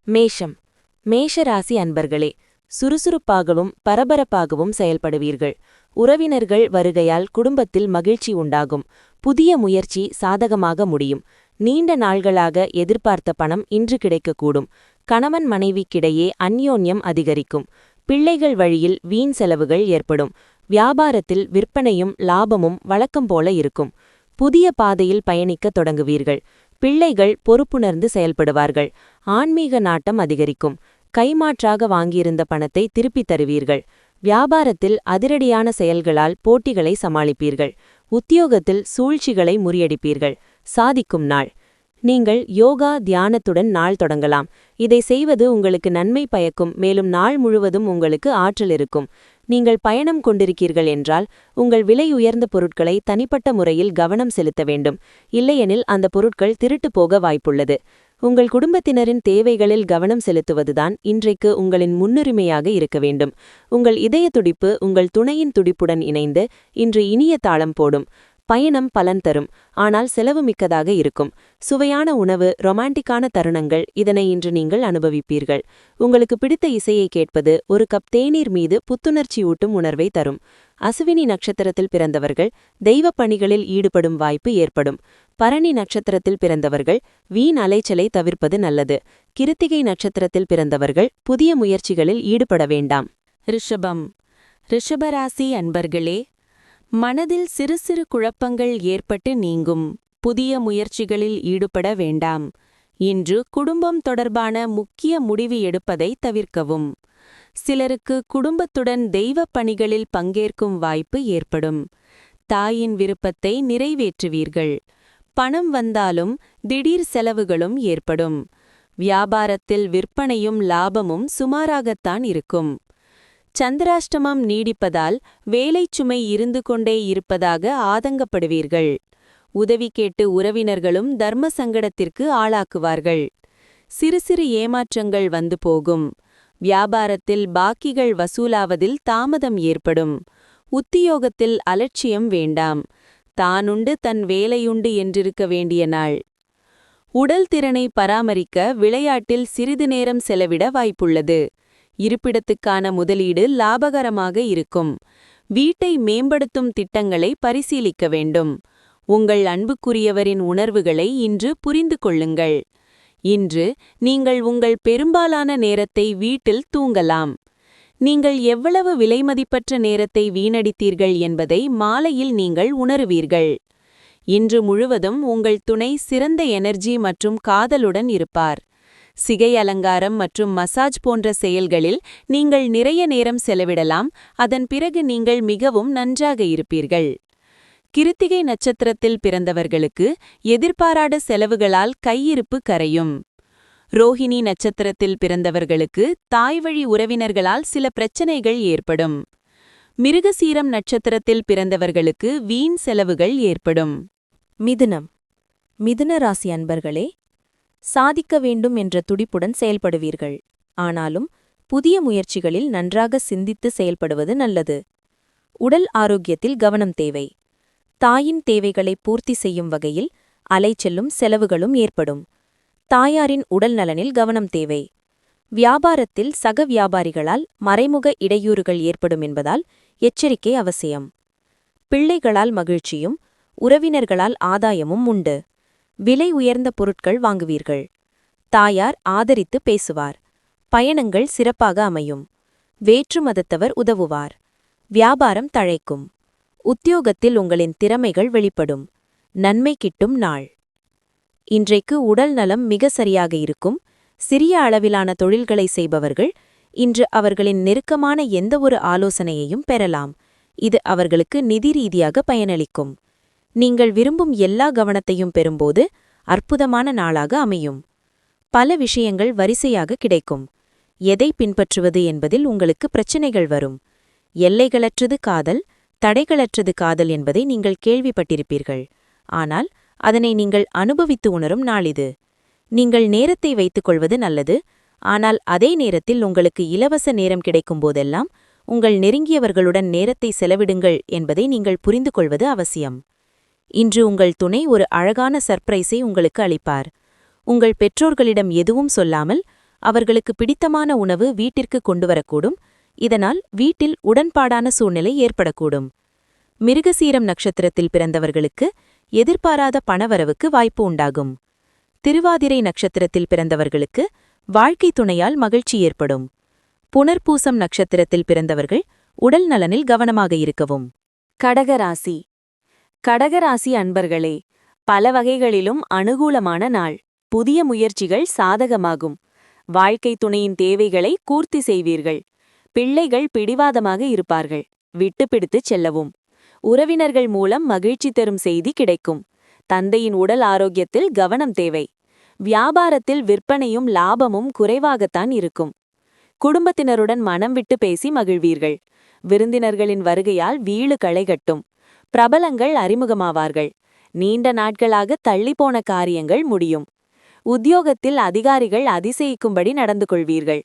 மேஷம். மேஷ ராசி அன்பர்களே, சுறுசுறுப்பாகவும் பரபரப்பாகவும் செயல்படுவீர்கள். உறவினர்கள் வருகையால் குடும்பத்தில் மகிழ்ச்சி உண்டாகும். புதிய முயற்சி சாதகமாக முடியும். நீண்ட நாள்களாக எதிர்பார்த்த பணம் இன்று கிடைக்கக்கூடும். கணவன் மனைவிக்கிடையே அந்யோன்யம் அதிகரிக்கும். பிள்ளைகள் வழியில் வீண் செலவுகள் ஏற்படும். வியாபாரத்தில் விற்பனையும் லாபமும் வழக்கம் போல இருக்கும். புதிய பாதையில் பயணிக்கத் தொடங்குவீர்கள். பிள்ளைகள் பொறுப்புணர்ந்து செயல்படுவார்கள். ஆன்மீக நாட்டம் அதிகரிக்கும். கைமாற்றாக வாங்கியிருந்த பணத்தை திருப்பித் தருவீர்கள். வியாபாரத்தில் அதிரடியான செயல்களால் போட்டிகளை சமாளிப்பீர்கள். உத்தியோகத்தில் சூழ்ச்சிகளை முறியடிப்பீர்கள். சாதிக்கும் நாள். நீங்கள் யோகா தியானத்துடன் நாள் தொடங்கலாம். இதை செய்வது உங்களுக்கு நன்மை பயக்கும். மேலும் நாள் முழுவதும் உங்களுக்கு ஆற்றல் இருக்கும். நீங்கள் பயணம் கொண்டிருக்கீர்கள் என்றால் உங்கள் விலை உயர்ந்த பொருட்களை தனிப்பட்ட முறையில் கவனம் செலுத்த வேண்டும். இல்லையெனில் அந்த பொருட்கள் திருட்டு போக வாய்ப்புள்ளது. உங்கள் குடும்பத்தினரின் தேவைகளில் கவனம் செலுத்துவதுதான் இன்றைக்கு உங்களின் முன்னுரிமையாக இருக்க வேண்டும். உங்கள் இதய துடிப்பு உங்கள் துணையின் துடிப்புடன் இணைந்து இன்று இனிய தாளம் போடும். பயணம் பலன் தரும், ஆனால் செலவு மிக்கதாக இருக்கும். சுவையான உணவு, ரொமான்டிக்கான தருணங்கள், இதனை இன்று நீங்கள் அனுபவிப்பீர்கள். உங்களுக்கு பிடித்த இசையை கேட்பது ஒரு கப் தேநீர் மீது புத்துணர்ச்சியூட்டும் உணர்வை தரும். அசுவினி நட்சத்திரத்தில் பிறந்தவர்கள் தெய்வப் பணிகளில் ஈடுபடும் வாய்ப்பு ஏற்படும். பரணி நட்சத்திரத்தில் பிறந்தவர்கள் வீண் அலைச்சலை தவிர்ப்பது நல்லது. கிருத்திகை நட்சத்திரத்தில் பிறந்தவர்கள் புதிய முயற்சிகளில் ஈடுபட வேண்டாம். ரிஷபம். ரிஷபராசி அன்பர்களே, மனதில் சிறு சிறு குழப்பங்கள் ஏற்பட்டு நீங்கும். புதிய முயற்சிகளில் ஈடுபட வேண்டாம். இன்று குடும்பம் தொடர்பான முக்கிய முடிவு எடுப்பதை தவிர்க்கவும். சிலருக்கு குடும்பத்துடன் தெய்வப் பணிகளில் பங்கேற்கும் வாய்ப்பு ஏற்படும். தாயின் விருப்பத்தை நிறைவேற்றுவீர்கள். பணம் வந்தாலும் திடீர் செலவுகளும் ஏற்படும். வியாபாரத்தில் விற்பனையும் லாபமும் சுமாராகத்தான் இருக்கும். சந்திராஷ்டமம் நீடிப்பதால் வேலைச்சுமை இருந்து கொண்டே இருப்பதாக ஆதங்கப்படுவீர்கள். உதவி கேட்டு உறவினர்களும் தர்ம சங்கடத்திற்கு ஆளாக்குவார்கள். சிறு சிறு ஏமாற்றங்கள் வந்து போகும். வியாபாரத்தில் பாக்கிகள் வசூலாவதில் தாமதம் ஏற்படும். உத்தியோகத்தில் அலட்சியம் வேண்டாம். தானுண்டு தன் வேலையுண்டு என்றிருக்க வேண்டிய நாள். உடல் திறனை பராமரிக்க விளையாட்டில் சிறிது நேரம் செலவிட வாய்ப்புள்ளது. இருப்பிடத்துக்கான முதலீடு லாபகரமாக இருக்கும். வீட்டை மேம்படுத்தும் திட்டங்களை பரிசீலிக்க வேண்டும். உங்கள் அன்புக்குரியவரின் உணர்வுகளை இன்று புரிந்து கொள்ளுங்கள். இன்று நீங்கள் உங்கள் பெரும்பாலான நேரத்தை வீட்டில் தூங்கலாம். நீங்கள் எவ்வளவு விலைமதிப்பற்ற நேரத்தை வீணடித்தீர்கள் என்பதை மாலையில் நீங்கள் உணருவீர்கள். இன்று முழுவதும் உங்கள் துணை சிறந்த எனர்ஜி மற்றும் காதலுடன் இருப்பார். சிகை அலங்காரம் மற்றும் மசாஜ் போன்ற செயல்களில் நீங்கள் நிறைய நேரம் செலவிடலாம். அதன் பிறகு நீங்கள் மிகவும் நன்றாக இருப்பீர்கள். கிருத்திகை நட்சத்திரத்தில் பிறந்தவர்களுக்கு எதிர்பாராத செலவுகளால் கையிருப்பு கரையும். ரோஹிணி நட்சத்திரத்தில் பிறந்தவர்களுக்கு தாய்வழி உறவினர்களால் சில பிரச்சனைகள் ஏற்படும். மிருகசீரம் நட்சத்திரத்தில் பிறந்தவர்களுக்கு வீண் செலவுகள் ஏற்படும். மிதுனம். மிதுன ராசி அன்பர்களே, சாதிக்க வேண்டும் என்ற துடிப்புடன் செயல்படுவீர்கள். ஆனாலும் புதிய முயற்சிகளில் நன்றாக சிந்தித்து செயல்படுவது நல்லது. உடல் ஆரோக்கியத்தில் கவனம் தேவை. தாயின் தேவைகளை பூர்த்தி செய்யும் வகையில் அலைச்செல்லும் செலவுகளும் ஏற்படும். தாயாரின் உடல் நலனில் கவனம் தேவை. வியாபாரத்தில் சக வியாபாரிகளால் மறைமுக இடையூறுகள் ஏற்படும் என்பதால் எச்சரிக்கை அவசியம். பிள்ளைகளால் மகிழ்ச்சியும் உறவினர்களால் ஆதாயமும் உண்டு. விலை உயர்ந்த பொருட்கள் வாங்குவீர்கள். தாயார் ஆதரித்து பேசுவார். பயணங்கள் சிறப்பாக அமையும். வேற்று மதத்தவர் உதவுவார். வியாபாரம் தழைக்கும். உத்தியோகத்தில் உங்களின் திறமைகள் வெளிப்படும். நன்மை கிட்டும் நாள். இன்றைக்கு உடல் நலம் மிக சரியாக இருக்கும். சிறிய அளவிலான தொழில்களை செய்பவர்கள் இன்று அவர்களின் நெருக்கமான எந்தவொரு ஆலோசனையையும் பெறலாம். இது அவர்களுக்கு நிதி ரீதியாக பயனளிக்கும். நீங்கள் விரும்பும் எல்லா கவனத்தையும் பெறும்போது அற்புதமான நாளாக அமையும். பல விஷயங்கள் வரிசையாக கிடைக்கும். எதை பின்பற்றுவது என்பதில் உங்களுக்கு பிரச்சினைகள் வரும். எல்லைகளற்றது காதல், தடைகளற்றது காதல் என்பதை நீங்கள் கேள்விப்பட்டிருப்பீர்கள். ஆனால் அதனை நீங்கள் அனுபவித்து உணரும் நாளிது. நீங்கள் நேரத்தை வைத்துக் கொள்வது நல்லது. ஆனால் அதே நேரத்தில் உங்களுக்கு இலவச நேரம் கிடைக்கும் போதெல்லாம் உங்கள் நெருங்கியவர்களுடன் நேரத்தை செலவிடுங்கள் என்பதை நீங்கள் புரிந்து கொள்வது அவசியம். இன்று உங்கள் துணை ஒரு அழகான சர்ப்ரைஸை உங்களுக்கு அளிப்பார். உங்கள் பெற்றோர்களிடம் எதுவும் சொல்லாமல் அவர்களுக்கு பிடித்தமான உணவு வீட்டிற்கு கொண்டுவரக்கூடும். இதனால் வீட்டில் உடன்பாடான சூழ்நிலை ஏற்படக்கூடும். மிருகசீரம் நட்சத்திரத்தில் பிறந்தவர்களுக்கு எதிர்பாராத பணவரவுக்கு வாய்ப்பு உண்டாகும். திருவாதிரை நட்சத்திரத்தில் பிறந்தவர்களுக்கு வாழ்க்கை துணையால் மகிழ்ச்சி ஏற்படும். புனர்பூசம் நட்சத்திரத்தில் பிறந்தவர்கள் உடல் நலனில் கவனமாக இருக்கவும். கடகராசி. கடகராசி அன்பர்களே, பல வகைகளிலும் அனுகூலமான நாள். புதிய முயற்சிகள் சாதகமாகும். வாழ்க்கை துணையின் தேவைகளை பூர்த்தி செய்வீர்கள். பிள்ளைகள் பிடிவாதமாக இருப்பார்கள். விட்டுப்பிடித்துச் செல்லவும். உறவினர்கள் மூலம் மகிழ்ச்சி தரும் செய்தி கிடைக்கும். தந்தையின் உடல் ஆரோக்கியத்தில் கவனம் தேவை. வியாபாரத்தில் விற்பனையும் லாபமும் குறைவாகத்தான் இருக்கும். குடும்பத்தினருடன் மனம் விட்டு பேசி மகிழ்வீர்கள். விருந்தினர்களின் வருகையால் வீடு களைகட்டும். பிரபலங்கள் அறிமுகமாவார்கள். நீண்ட நாட்களாக தள்ளிப்போன காரியங்கள் முடியும். உத்தியோகத்தில் அதிகாரிகள் அதிசயிக்கும்படி நடந்து கொள்வீர்கள்.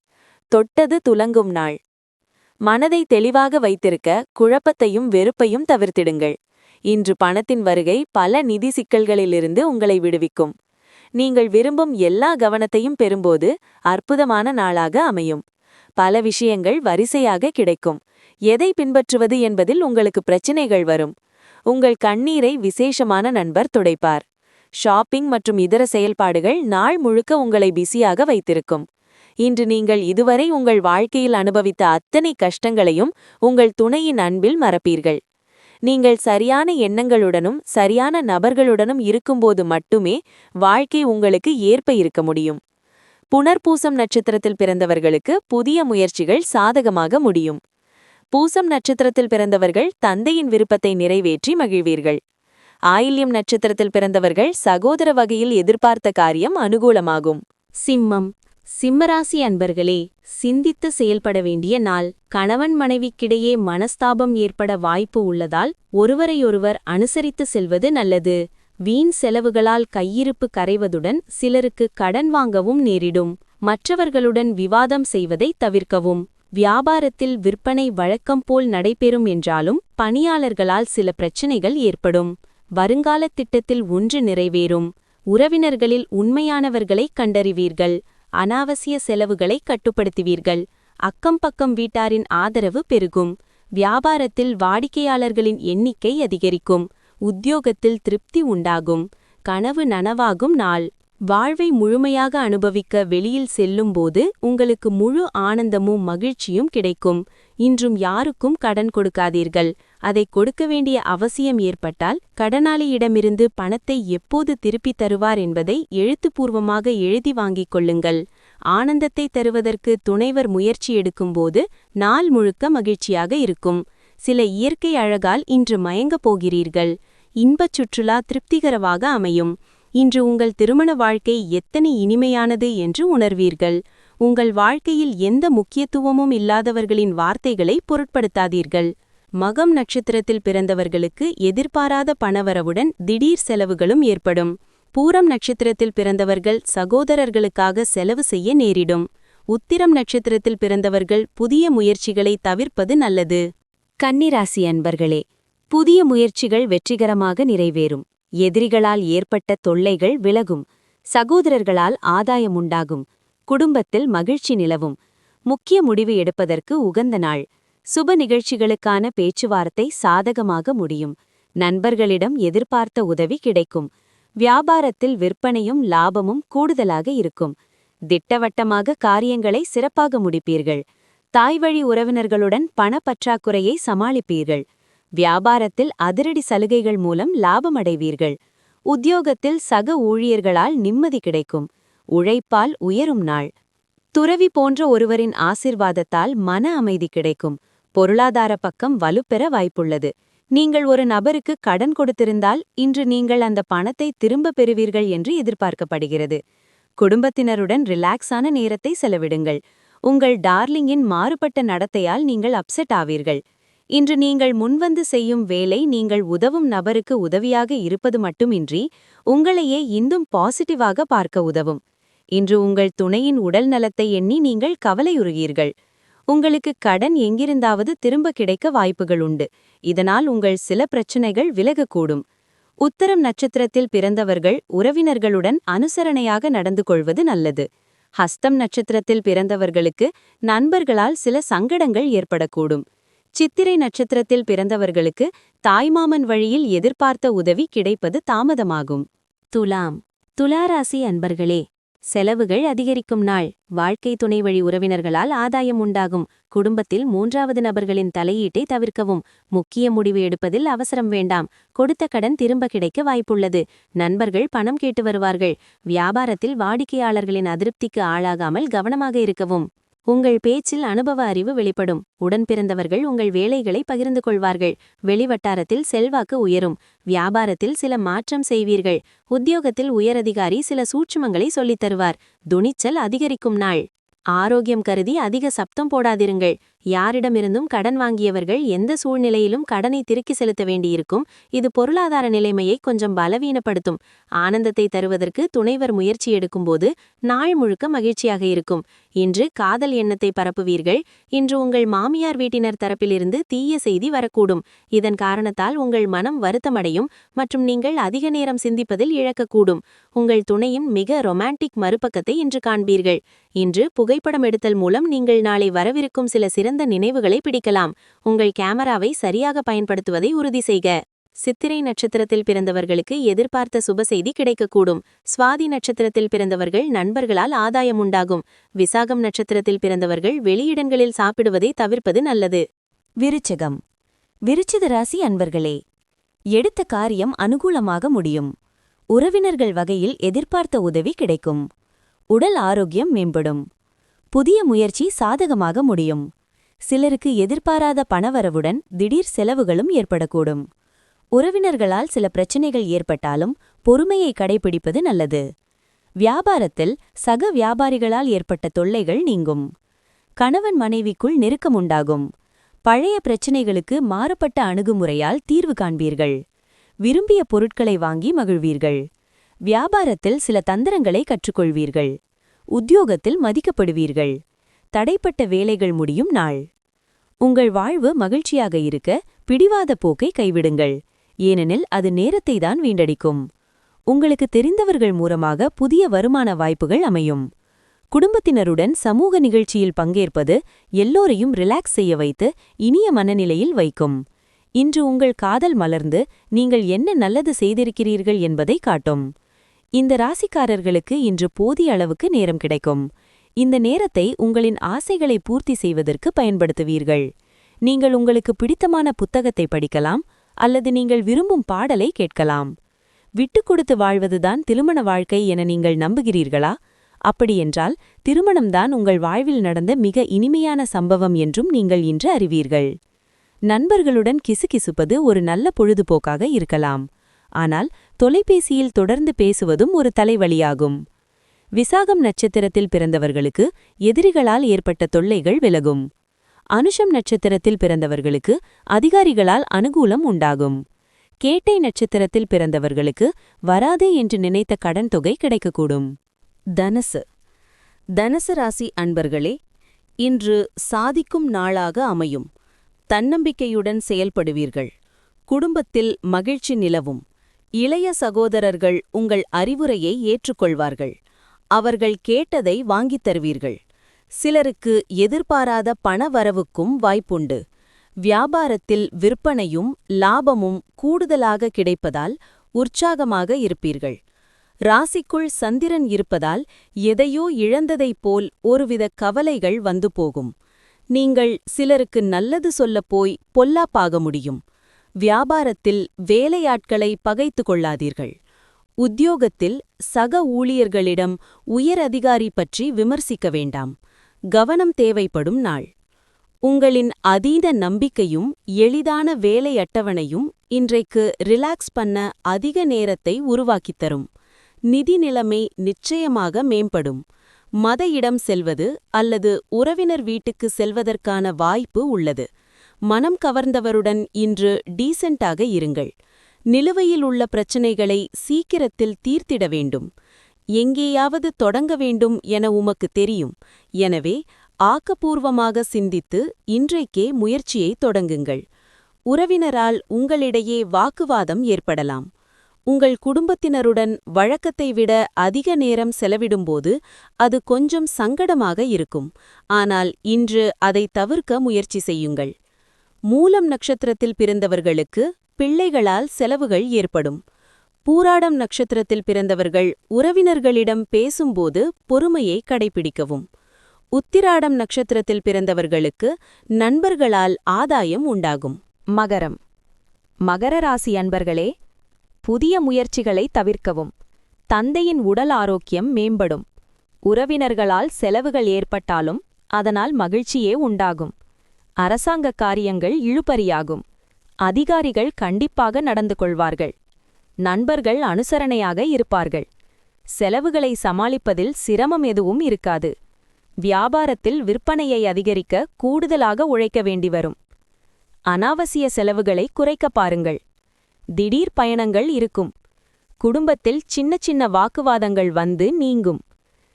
தொட்டது துலங்கும் நாள். மனதை தெளிவாக வைத்திருக்க குழப்பத்தையும் வெறுப்பையும் தவிர்த்திடுங்கள். இன்று பணத்தின் வருகை பல நிதி சிக்கல்களிலிருந்து உங்களை விடுவிக்கும். நீங்கள் விரும்பும் எல்லா கவனத்தையும் பெறும்போது அற்புதமான நாளாக அமையும். பல விஷயங்கள் வரிசையாக கிடைக்கும். எதை பின்பற்றுவது என்பதில் உங்களுக்கு பிரச்சினைகள் வரும். உங்கள் கண்ணீரை விசேஷமான நண்பர் துடைப்பார். ஷாப்பிங் மற்றும் இதர செயல்பாடுகள் நாள் முழுக்க உங்களை பிஸியாக வைத்திருக்கும். இன்று நீங்கள் இதுவரை உங்கள் வாழ்க்கையில் அனுபவித்த அத்தனை கஷ்டங்களையும் உங்கள் துணையின் அன்பில் மறப்பீர்கள். நீங்கள் சரியான எண்ணங்களுடனும் சரியான நபர்களுடனும் இருக்கும்போது மட்டுமே வாழ்க்கை உங்களுக்கு ஏற்ப இருக்க முடியும். புனர்பூசம் நட்சத்திரத்தில் பிறந்தவர்களுக்கு புதிய முயற்சிகள் சாதகமாக முடியும். பூசம் நட்சத்திரத்தில் பிறந்தவர்கள் தந்தையின் விருப்பத்தை நிறைவேற்றி மகிழ்வீர்கள். ஆயில்யம் நட்சத்திரத்தில் பிறந்தவர்கள் சகோதர வகையில் எதிர்பார்த்த காரியம் அனுகூலமாகும். சிம்மம். சிம்மராசி அன்பர்களே, சிந்தித்து செயல்பட வேண்டிய நாள். கணவன் மனைவிக்கிடையே மனஸ்தாபம் ஏற்பட வாய்ப்பு உள்ளதால் ஒருவரையொருவர் அனுசரித்து செல்வது நல்லது. வீண் செலவுகளால் கையிருப்பு கரைவதுடன் சிலருக்கு கடன் வாங்கவும் நேரிடும். மற்றவர்களுடன் விவாதம் செய்வதை தவிர்க்கவும். வியாபாரத்தில் விற்பனை வழக்கம் போல் நடைபெறும் என்றாலும் பணியாளர்களால் சில பிரச்சினைகள் ஏற்படும். வருங்கால திட்டத்தில் ஒன்று நிறைவேறும். உறவினர்களில் உண்மையானவர்களை கண்டறிவீர்கள். அனாவசிய செலவுகளை கட்டுப்படுத்துவீர்கள். அக்கம் பக்கம் வீட்டாரின் ஆதரவு பெருகும். வியாபாரத்தில் வாடிக்கையாளர்களின் எண்ணிக்கை அதிகரிக்கும். உத்தியோகத்தில் திருப்தி உண்டாகும். கனவு நனவாகும் நாள். வாழ்வை முழுமையாக அனுபவிக்க வெளியில் செல்லும்போது உங்களுக்கு முழு ஆனந்தமும் மகிழ்ச்சியும் கிடைக்கும். இன்றும் யாருக்கும் கடன் கொடுக்காதீர்கள். அதை கொடுக்க வேண்டிய அவசியம் ஏற்பட்டால் கடனாளியிடமிருந்து பணத்தை எப்போது திருப்பித் தருவார் என்பதை எழுத்துப்பூர்வமாக எழுதி வாங்கிக் கொள்ளுங்கள். ஆனந்தத்தை தருவதற்கு துணைவர் முயற்சி எடுக்கும்போது நாள் முழுக்க மகிழ்ச்சியாக இருக்கும். சில இயற்கை அழகால் இன்று மயங்கப் போகிறீர்கள். இன்பச் சுற்றுலா திருப்திகரமாக அமையும். இன்று உங்கள் திருமண வாழ்க்கை எத்தனை இனிமையானது என்று உணர்வீர்கள். உங்கள் வாழ்க்கையில் எந்த முக்கியத்துவமும் இல்லாதவர்களின் வார்த்தைகளை பொருட்படுத்தாதீர்கள். மகம் நட்சத்திரத்தில் பிறந்தவர்களுக்கு எதிர்பாராத பணவரவுடன் திடீர் செலவுகளும் ஏற்படும். பூரம் நட்சத்திரத்தில் பிறந்தவர்கள் சகோதரர்களுக்காக செலவு செய்ய நேரிடும். உத்திரம் நட்சத்திரத்தில் பிறந்தவர்கள் புதிய முயற்சிகளை தவிர்ப்பது நல்லது. கன்னிராசி அன்பர்களே, புதிய முயற்சிகள் வெற்றிகரமாக நிறைவேறும். எதிரிகளால் ஏற்பட்ட தொல்லைகள் விலகும். சகோதரர்களால் ஆதாயம் உண்டாகும். குடும்பத்தில் மகிழ்ச்சி நிலவும். முக்கிய முடிவு எடுப்பதற்கு உகந்த நாள். சுப நிகழ்ச்சிகளுக்கான பேச்சுவார்த்தை சாதகமாக முடியும். நண்பர்களிடம் எதிர்பார்த்த உதவி கிடைக்கும். வியாபாரத்தில் விற்பனையும் லாபமும் கூடுதலாக இருக்கும். திட்டவட்டமாக காரியங்களை சிறப்பாக முடிப்பீர்கள். தாய்வழி உறவினர்களுடன் பணப்பற்றாக்குறையை சமாளிப்பீர்கள். வியாபாரத்தில் அதிரடி சலுகைகள் மூலம் லாபமடைவீர்கள். உத்தியோகத்தில் சக ஊழியர்களால் நிம்மதி கிடைக்கும். உழைப்பால் உயரும் நாள். துறவி போன்ற ஒருவரின் ஆசிர்வாதத்தால் மன அமைதி கிடைக்கும். பொருளாதார பக்கம் வலுப்பெற வாய்ப்புள்ளது. நீங்கள் ஒரு நபருக்கு கடன் கொடுத்திருந்தால் இன்று நீங்கள் அந்த பணத்தை திரும்ப பெறுவீர்கள் என்று எதிர்பார்க்கப்படுகிறது. குடும்பத்தினருடன் ரிலாக்ஸான நேரத்தை செலவிடுங்கள். உங்கள் டார்லிங்கின் மாறுபட்ட நடத்தையால் நீங்கள் அப்செட் ஆவீர்கள். இன்று நீங்கள் முன்வந்து செய்யும் வேலை நீங்கள் உதவும் நபருக்கு உதவியாக இருப்பது மட்டுமின்றி உங்களையே இன்னும் பாசிட்டிவாக பார்க்க உதவும். இன்று உங்கள் துணையின் உடல் நலத்தை எண்ணி நீங்கள் கவலையுறுவீர்கள். உங்களுக்கு கடன் எங்கிருந்தாவது திரும்ப கிடைக்க வாய்ப்புகள் உண்டு. இதனால் உங்கள் சில பிரச்சனைகள் விலகக்கூடும். உத்தரம் நட்சத்திரத்தில் பிறந்தவர்கள் உறவினர்களுடன் அனுசரணையாக நடந்து கொள்வது நல்லது. ஹஸ்தம் நட்சத்திரத்தில் பிறந்தவர்களுக்கு நண்பர்களால் சில சங்கடங்கள் ஏற்படக்கூடும். சித்திரை நட்சத்திரத்தில் பிறந்தவர்களுக்கு தாய்மாமன் வழியில் எதிர்பார்த்த உதவி கிடைப்பது தாமதமாகும். துலாம். துளாராசி அன்பர்களே, செலவுகள் அதிகரிக்கும் நாள். வாழ்க்கை துணை வழி உறவினர்களால் ஆதாயம் உண்டாகும். குடும்பத்தில் மூன்றாவது நபர்களின் தலையீட்டை தவிர்க்கவும். முக்கிய முடிவு எடுப்பதில் அவசரம் வேண்டாம். கொடுத்த கடன் திரும்ப கிடைக்க வாய்ப்புள்ளது. நண்பர்கள் பணம் கேட்டு வருவார்கள். வியாபாரத்தில் வாடிக்கையாளர்களின் அதிருப்திக்கு ஆளாகாமல் கவனமாக இருக்கவும். உங்கள் பேச்சில் அனுபவ அறிவு வெளிப்படும். உடன் பிறந்தவர்கள் உங்கள் வேலைகளை பகிர்ந்து கொள்வார்கள். வெளிவட்டாரத்தில் செல்வாக்கு உயரும். வியாபாரத்தில் சில மாற்றம் செய்வீர்கள். உத்தியோகத்தில் உயரதிகாரி சில சூட்சுமங்களை சொல்லித் தருவார். துணிச்சல் அதிகரிக்கும் நாள். ஆரோக்கியம் கருதி அதிக சப்தம் போடாதிருங்கள். யாரிடமிருந்தும் கடன் வாங்கியவர்கள் எந்த சூழ்நிலையிலும் கடனை திருக்கி செலுத்த வேண்டியிருக்கும். இது பொருளாதார நிலைமையை கொஞ்சம் பலவீனப்படுத்தும். ஆனந்தத்தை தருவதற்கு துணைவர் முயற்சி எடுக்கும்போது நாள் முழுக்க மகிழ்ச்சியாக இருக்கும். இன்று காதல் எண்ணத்தை பரப்புவீர்கள். இன்று உங்கள் மாமியார் வீட்டினர் தரப்பிலிருந்து தீய செய்தி வரக்கூடும். இதன் காரணத்தால் உங்கள் மனம் வருத்தமடையும் மற்றும் நீங்கள் அதிக நேரம் சிந்திப்பதில் இழக்கக்கூடும். உங்கள் துணையும் மிக ரொமான்டிக் மறுபக்கத்தை இன்று காண்பீர்கள். இன்று புகைப்படம் எடுத்தல் மூலம் நீங்கள் நாளை வரவிருக்கும் சில சிறந்த நினைவுகளை பிடிக்கலாம். உங்கள் கேமராவை சரியாக பயன்படுத்துவதை உறுதி செய்க. சித்திரை நட்சத்திரத்தில் பிறந்தவர்களுக்கு எதிர்பார்த்த சுப செய்தி கிடைக்கக்கூடும். சுவாதி நட்சத்திரத்தில் பிறந்தவர்கள் நண்பர்களால் ஆதாயம் உண்டாகும். விசாகம் நட்சத்திரத்தில் பிறந்தவர்கள் வெளியிடங்களில் சாப்பிடுவதை தவிர்ப்பது நல்லது. விருச்சிகம். விருச்சிக ராசி அன்பர்களே, எடுத்த காரியம் அனுகூலமாக முடியும். உறவினர்கள் வகையில் எதிர்பார்த்த உதவி கிடைக்கும். உடல் ஆரோக்கியம் மேம்படும். புதிய முயற்சி சாதகமாக முடியும். சிலருக்கு எதிர்பாராத பணவரவுடன் திடீர் செலவுகளும் ஏற்படக்கூடும். உறவினர்களால் சில பிரச்சனைகள் ஏற்பட்டாலும் பொறுமையை கடைபிடிப்பது நல்லது. வியாபாரத்தில் சக வியாபாரிகளால் ஏற்பட்ட தொல்லைகள் நீங்கும். கணவன் மனைவிக்குள் நெருக்கம் உண்டாகும். பழைய பிரச்சினைகளுக்கு மாறுபட்ட அணுகுமுறையால் தீர்வு காண்பீர்கள். விரும்பிய பொருட்களை வாங்கி மகிழ்வீர்கள். வியாபாரத்தில் சில தந்திரங்களை கற்றுக்கொள்வீர்கள். உத்தியோகத்தில் மதிக்கப்படுவீர்கள். தடைப்பட்ட வேலைகள் முடியும் நாள். உங்கள் வாழ்வு மகிழ்ச்சியாக இருக்க பிடிவாத போக்கை கைவிடுங்கள். ஏனெனில் அது நேரத்தை தான் வீண்டடிக்கும். உங்களுக்கு தெரிந்தவர்கள் மூலமாக புதிய வருமான வாய்ப்புகள் அமையும். குடும்பத்தினருடன் சமூக நிகழ்ச்சியில் பங்கேற்பது எல்லோரையும் ரிலாக்ஸ் செய்ய வைத்து இனிய மனநிலையில் வைக்கும். இன்று உங்கள் காதல் மலர்ந்து நீங்கள் என்ன நல்லது செய்திருக்கிறீர்கள் என்பதை காட்டும். இந்த ராசிக்காரர்களுக்கு இன்று போதிய அளவுக்கு நேரம் கிடைக்கும். இந்த நேரத்தை உங்களின் ஆசைகளை பூர்த்தி செய்வதற்கு பயன்படுத்துவீர்கள். நீங்கள் உங்களுக்கு பிடித்தமான புத்தகத்தை படிக்கலாம் அல்லது நீங்கள் விரும்பும் பாடலை கேட்கலாம். விட்டுக் கொடுத்து வாழ்வதுதான் திருமண வாழ்க்கை என நீங்கள் நம்புகிறீர்களா? அப்படியென்றால் திருமணம்தான் உங்கள் வாழ்வில் நடந்த மிக இனிமையான சம்பவம் என்றும் நீங்கள் இன்று அறிவீர்கள். நண்பர்களுடன் கிசுகிசுப்பது ஒரு நல்ல பொழுதுபோக்காக இருக்கலாம். ஆனால் தொலைபேசியில் தொடர்ந்து பேசுவதும் ஒரு தலைவலியாகும். விசாகம் நட்சத்திரத்தில் பிறந்தவர்களுக்கு எதிரிகளால் ஏற்பட்ட தொல்லைகள் விலகும். அனுஷம் நட்சத்திரத்தில் பிறந்தவர்களுக்கு அதிகாரிகளால் அனுகூலம் உண்டாகும். கேட்டை நட்சத்திரத்தில் பிறந்தவர்களுக்கு வராதே என்று நினைத்த கடன் தொகை கிடைக்கக்கூடும். தனுசு. தனுசு ராசி அன்பர்களே, இன்று சாதிக்கும் நாளாக அமையும். தன்னம்பிக்கையுடன் செயல்படுவீர்கள். குடும்பத்தில் மகிழ்ச்சி நிலவும். இளைய சகோதரர்கள் உங்கள் அறிவுரையை ஏற்றுக்கொள்வார்கள். அவர்கள் கேட்டதை வாங்கித் தருவீர்கள். சிலருக்கு எதிர்பாராத பணவரவுக்கும் வாய்ப்புண்டு. வியாபாரத்தில் விற்பனையும் லாபமும் கூடுதலாக கிடைப்பதால் உற்சாகமாக இருப்பீர்கள். ராசிக்குள் சந்திரன் இருப்பதால் எதையோ இழந்ததைப் போல் ஒருவித கவலைகள் வந்து போகும். நீங்கள் சிலருக்கு நல்லது சொல்லப் போய் பொல்லாப்பாக முடியும். வியாபாரத்தில் வேலையாட்களை பகைத்து கொள்ளாதீர்கள். உத்தியோகத்தில் சக ஊழியர்களிடம் உயர் அதிகாரி பற்றி விமர்சிக்க வேண்டாம். கவனம் தேவைப்படும் நாள். உங்களின் அதீத நம்பிக்கையும் எளிதான வேலை அட்டவணையும் இன்றைக்கு ரிலாக்ஸ் பண்ண அதிக நேரத்தை உருவாக்கித் தரும். நிதி நிலைமை நிச்சயமாக மேம்படும். மத இடம் செல்வது அல்லது உறவினர் வீட்டுக்கு செல்வதற்கான வாய்ப்பு உள்ளது. மனம் கவர்ந்தவருடன் இன்று டீசென்ட்டாக இருங்கள். நிலுவையில் உள்ள பிரச்சனைகளை சீக்கிரத்தில் தீர்த்திட வேண்டும். எங்கேயாவது தொடங்க வேண்டும் என உமக்கு தெரியும். எனவே ஆக்கப்பூர்வமாக சிந்தித்து இன்றைக்கே முயற்சியை தொடங்குங்கள். உறவினரால் உங்களிடையே வாக்குவாதம் ஏற்படலாம். உங்கள் குடும்பத்தினருடன் வழக்கத்தை விட அதிக நேரம் செலவிடும்போது அது கொஞ்சம் சங்கடமாக இருக்கும். ஆனால் இன்று அதை தவிர்க்க முயற்சி செய்யுங்கள். மூலம் நட்சத்திரத்தில் பிறந்தவர்களுக்கு பிள்ளைகளால் செலவுகள் ஏற்படும். பூராடம் நட்சத்திரத்தில் பிறந்தவர்கள் உறவினர்களிடம் பேசும்போது பொறுமையை கடைபிடிக்கவும். உத்திராடம் நட்சத்திரத்தில் பிறந்தவர்களுக்கு நண்பர்களால் ஆதாயம் உண்டாகும். மகரம். மகர ராசி அன்பர்களே, புதிய முயற்சிகளை தவிர்க்கவும். தந்தையின் உடல் ஆரோக்கியம் மேம்படும். உறவினர்களால் செலவுகள் ஏற்பட்டாலும் அதனால் மகிழ்ச்சியே உண்டாகும். அரசாங்க காரியங்கள் இழுபறியாகும். அதிகாரிகள் கண்டிப்பாக நடந்து கொள்வார்கள். நண்பர்கள் அனுசரணையாக இருப்பார்கள். செலவுகளை சமாளிப்பதில் சிரமம் எதுவும் இருக்காது. வியாபாரத்தில் விற்பனையை அதிகரிக்க கூடுதலாக உழைக்க வேண்டி வரும். அனாவசிய செலவுகளை குறைக்க பாருங்கள். திடீர் பயணங்கள் இருக்கும். குடும்பத்தில் சின்ன சின்ன வாக்குவாதங்கள் வந்து நீங்கும்.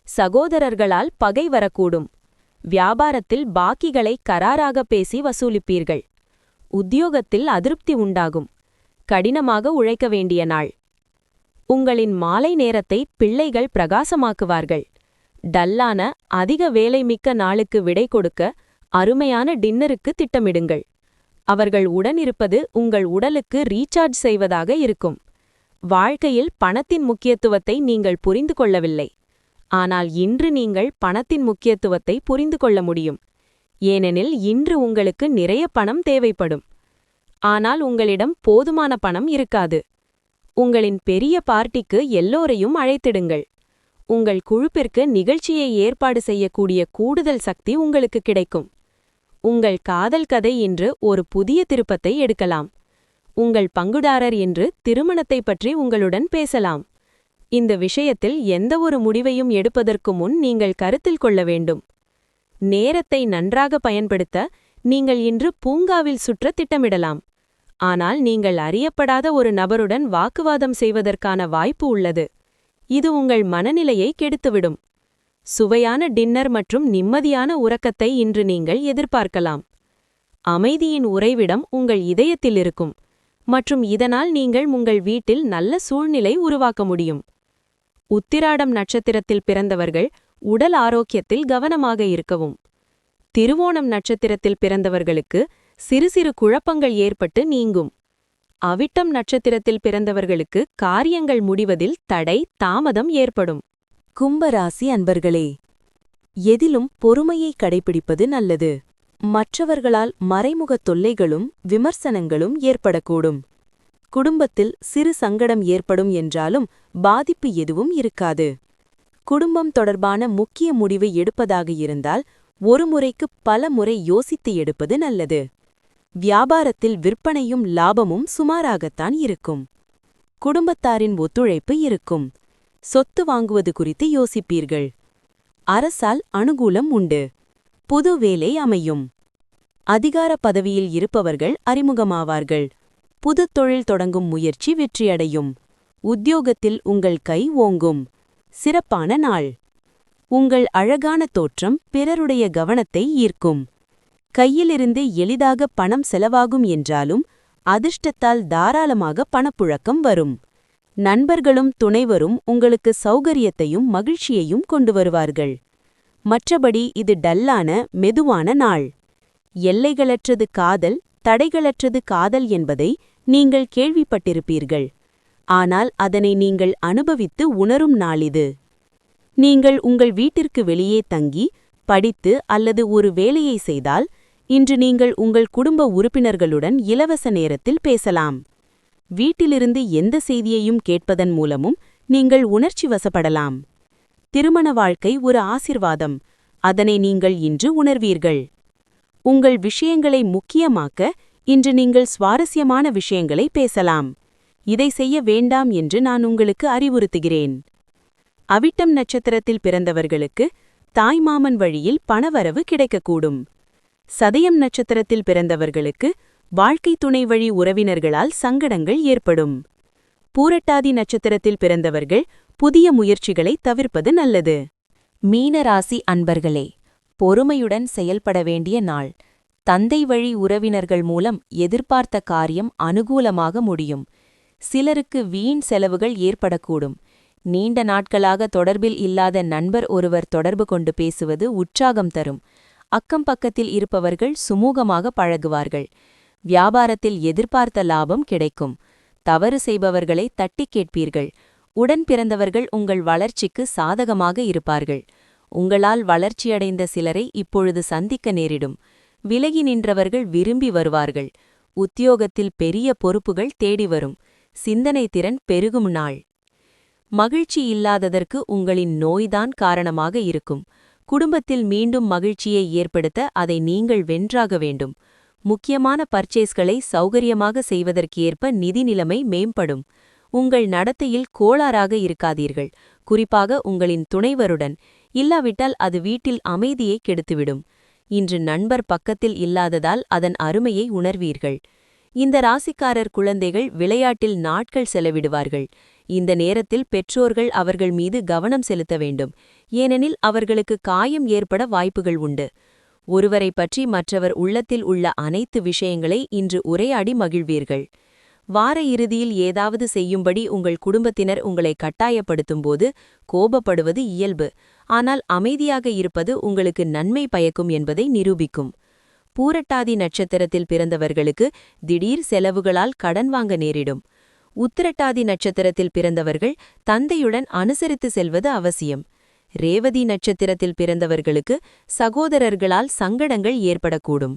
சகோதரர்களால் பகை வரக்கூடும். வியாபாரத்தில் பாக்கிகளை கராராக பேசி வசூலிப்பீர்கள். உத்தியோகத்தில் அதிருப்தி உண்டாகும். கடினமாக உழைக்க வேண்டிய நாள். உங்களின் மாலை நேரத்தை பிள்ளைகள் பிரகாசமாக்குவார்கள். டல்லான அதிக வேலைமிக்க நாளுக்கு விடை கொடுக்க அருமையான டின்னருக்கு திட்டமிடுங்கள். அவர்கள் உடனிருப்பது உங்கள் உடலுக்கு ரீசார்ஜ் செய்வதாக இருக்கும். வாழ்க்கையில் பணத்தின் முக்கியத்துவத்தை நீங்கள் புரிந்து கொள்ளவில்லை. ஆனால் இன்று நீங்கள் பணத்தின் முக்கியத்துவத்தை புரிந்து கொள்ள முடியும். ஏனெனில் இன்று உங்களுக்கு நிறைய பணம் தேவைப்படும். ஆனால் உங்களிடம் போதுமான பணம் இருக்காது. உங்களின் பெரிய பார்ட்டிக்கு எல்லோரையும் அழைத்திடுங்கள். உங்கள் குழுப்பிற்கு நிகழ்ச்சியை ஏற்பாடு செய்யக்கூடிய கூடுதல் சக்தி உங்களுக்கு கிடைக்கும். உங்கள் காதல் கதை இன்று ஒரு புதிய திருப்பத்தை எடுக்கலாம். உங்கள் பங்குதாரர் இன்று திருமணத்தை பற்றி உங்களுடன் பேசலாம். இந்த விஷயத்தில் எந்தவொரு முடிவையும் எடுப்பதற்கு முன் நீங்கள் கருத்தில் கொள்ள வேண்டும். நேரத்தை நன்றாக பயன்படுத்த நீங்கள் இன்று பூங்காவில் சுற்ற திட்டமிடலாம். ஆனால் நீங்கள் அறியப்படாத ஒரு நபருடன் வாக்குவாதம் செய்வதற்கான வாய்ப்பு உள்ளது. இது உங்கள் மனநிலையை கெடுத்துவிடும். சுவையான டின்னர் மற்றும் நிம்மதியான உறக்கத்தை இன்று நீங்கள் எதிர்பார்க்கலாம். அமைதியின் உறைவிடம் உங்கள் இதயத்தில் இருக்கும் மற்றும் இதனால் நீங்கள் உங்கள் வீட்டில் நல்ல சூழ்நிலை உருவாக்க முடியும். உத்திராடம் நட்சத்திரத்தில் பிறந்தவர்கள் உடல் ஆரோக்கியத்தில் கவனமாக இருக்கவும். திருவோணம் நட்சத்திரத்தில் பிறந்தவர்களுக்கு சிறு சிறு குழப்பங்கள் ஏற்பட்டு நீங்கும். அவிட்டம் நட்சத்திரத்தில் பிறந்தவர்களுக்கு காரியங்கள் முடிவதில் தடை தாமதம் ஏற்படும். கும்பராசி அன்பர்களே, எதிலும் பொறுமையை கடைபிடிப்பது நல்லது. மற்றவர்களால் மறைமுகத் தொல்லைகளும் விமர்சனங்களும் ஏற்படக்கூடும். குடும்பத்தில் சிறு சங்கடம் ஏற்படும் என்றாலும் பாதிப்பு எதுவும் இருக்காது. குடும்பம் தொடர்பான முக்கிய முடிவை எடுப்பதாக இருந்தால் ஒரு முறைக்கு பல முறை யோசித்து எடுப்பது நல்லது. வியாபாரத்தில் விற்பனையும் லாபமும் சுமாராகத்தான் இருக்கும். குடும்பத்தாரின் ஒத்துழைப்பு இருக்கும். சொத்து வாங்குவது குறித்து யோசிப்பீர்கள். அரசால் அனுகூலம் உண்டு. புது வேலை அமையும். அதிகார பதவியில் இருப்பவர்கள் அறிமுகமாவார்கள். புது தொழில் தொடங்கும் முயற்சி வெற்றியடையும். உத்தியோகத்தில் உங்கள் கை ஓங்கும். சிறப்பான நாள். உங்கள் அழகான தோற்றம் பிறருடைய கவனத்தை ஈர்க்கும். கையிலிருந்து எளிதாக பணம் செலவாகும் என்றாலும் அதிர்ஷ்டத்தால் தாராளமாக பணப்புழக்கம் வரும். நண்பர்களும் துணைவரும் உங்களுக்கு சௌகரியத்தையும் மகிழ்ச்சியையும் கொண்டு வருவார்கள். மற்றபடி இது டல்லான மெதுவான நாள். எல்லைகளற்றது காதல், தடைகளற்றது காதல் என்பதை நீங்கள் கேள்விப்பட்டிருப்பீர்கள். ஆனால் அதனை நீங்கள் அனுபவித்து உணரும் நாளிது. நீங்கள் உங்கள் வீட்டிற்கு வெளியே தங்கி படித்து அல்லது ஒரு வேலையை செய்தால் இன்று நீங்கள் உங்கள் குடும்ப உறுப்பினர்களுடன் இலவச நேரத்தில் பேசலாம். வீட்டிலிருந்து எந்த செய்தியையும் கேட்பதன் மூலமும் நீங்கள் உணர்ச்சி வசப்படலாம். திருமண வாழ்க்கை ஒரு ஆசிர்வாதம். அதனை நீங்கள் இன்று உணர்வீர்கள். உங்கள் விஷயங்களை முக்கியமாக்க இன்று நீங்கள் சுவாரஸ்யமான விஷயங்களை பேசலாம். இதை செய்ய வேண்டாம் என்று நான் உங்களுக்கு அறிவுறுத்துகிறேன். அவிட்டம் நட்சத்திரத்தில் பிறந்தவர்களுக்கு தாய்மாமன் வழியில் பணவரவு கிடைக்கக்கூடும். சதயம் நட்சத்திரத்தில் பிறந்தவர்களுக்கு வாழ்க்கை துணை வழி உறவினர்களால் சங்கடங்கள் ஏற்படும். பூரட்டாதி நட்சத்திரத்தில் பிறந்தவர்கள் புதிய முயற்சிகளை தவிர்ப்பது நல்லது. மீனராசி அன்பர்களே, பொறுமையுடன் செயல்பட வேண்டிய நாள். தந்தை வழி உறவினர்கள் மூலம் எதிர்பார்த்த காரியம் அனுகூலமாக முடியும். சிலருக்கு வீண் செலவுகள் ஏற்படக்கூடும். நீண்ட நாட்களாக தொடர்பில் இல்லாத நண்பர் ஒருவர் தொடர்பு கொண்டு பேசுவது உற்சாகம் தரும். அக்கம் பக்கத்தில் இருப்பவர்கள் சுமூகமாக பழகுவார்கள். வியாபாரத்தில் எதிர்பார்த்த லாபம் கிடைக்கும். தவறு செய்பவர்களை தட்டிக் கேட்பீர்கள். உடன் பிறந்தவர்கள் உங்கள் வளர்ச்சிக்கு சாதகமாக இருப்பார்கள். உங்களால் வளர்ச்சியடைந்த சிலரை இப்பொழுது சந்திக்க நேரிடும். விலகி நின்றவர்கள் விரும்பி வருவார்கள். உத்தியோகத்தில் பெரிய பொறுப்புகள் தேடி வரும். சிந்தனை திறன் பெருகும் நாள். மகிழ்ச்சி இல்லாததற்கு உங்களின் நோய்தான் காரணமாக இருக்கும். குடும்பத்தில் மீண்டும் மகிழ்ச்சியை ஏற்படுத்த அதை நீங்கள் வென்றாக வேண்டும். முக்கியமான பர்ச்சேஸ்களை சௌகரியமாக செய்வதற்கேற்ப நிதி நிலைமை மேம்படும். உங்கள் நடத்தையில் கோளாறாக இருக்காதீர்கள், குறிப்பாக உங்களின் துணைவருடன். இல்லாவிட்டால் அது வீட்டில் அமைதியை கெடுத்துவிடும். இன்று நண்பர் பக்கத்தில் இல்லாததால் அதன் அருமையை உணர்வீர்கள். இந்த ராசிக்காரர் குழந்தைகள் விளையாட்டில் நாட்கள் செலவிடுவார்கள். இந்த நேரத்தில் பெற்றோர்கள் அவர்கள் மீது கவனம் செலுத்த வேண்டும், ஏனெனில் அவர்களுக்கு காயம் ஏற்பட வாய்ப்புகள் உண்டு. ஒருவரை பற்றி மற்றவர் உள்ளத்தில் உள்ள அனைத்து விஷயங்களை இன்று உரையாடி மகிழ்வீர்கள். வார இறுதியில் ஏதாவது செய்யும்படி உங்கள் குடும்பத்தினர் உங்களை கட்டாயப்படுத்தும்போது கோபப்படுவது இயல்பு, ஆனால் அமைதியாக இருப்பது உங்களுக்கு நன்மை பயக்கும் என்பதை நிரூபிக்கும். பூரட்டாதி நட்சத்திரத்தில் பிறந்தவர்களுக்கு திடீர் செலவுகளால் கடன் வாங்க நேரிடும். உத்திரட்டாதி நட்சத்திரத்தில் பிறந்தவர்கள் தந்தையுடன் அனுசரித்து செல்வது அவசியம். ரேவதி நட்சத்திரத்தில் பிறந்தவர்களுக்கு சகோதரர்களால் சங்கடங்கள் ஏற்படக்கூடும்.